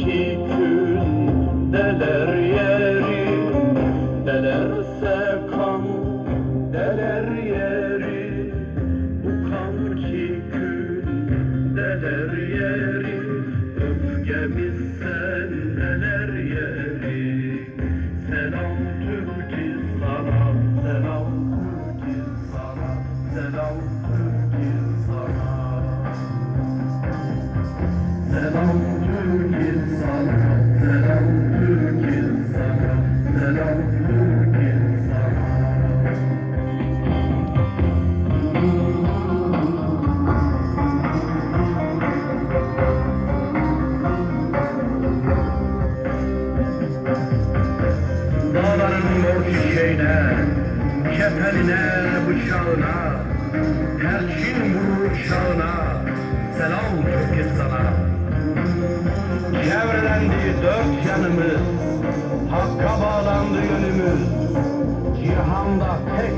ki kül deler yeri, delerse kan deler yeri. Bu kan ki kül deler yeri, öfkemiz sen deler yeri. Selam Türkistan'a, selam Türkistan'a, selam Türkistan'a. Selam Türkistan'a, selam Türkistan'a, selam Türkistan'a. Dağların mor çiçeğine, kepeline, bıçağına, perçin vurur uşağına, selam Türkistan'a. Çevrelendi dört yanımız, hakka bağlandı yönümüz, cihanda tek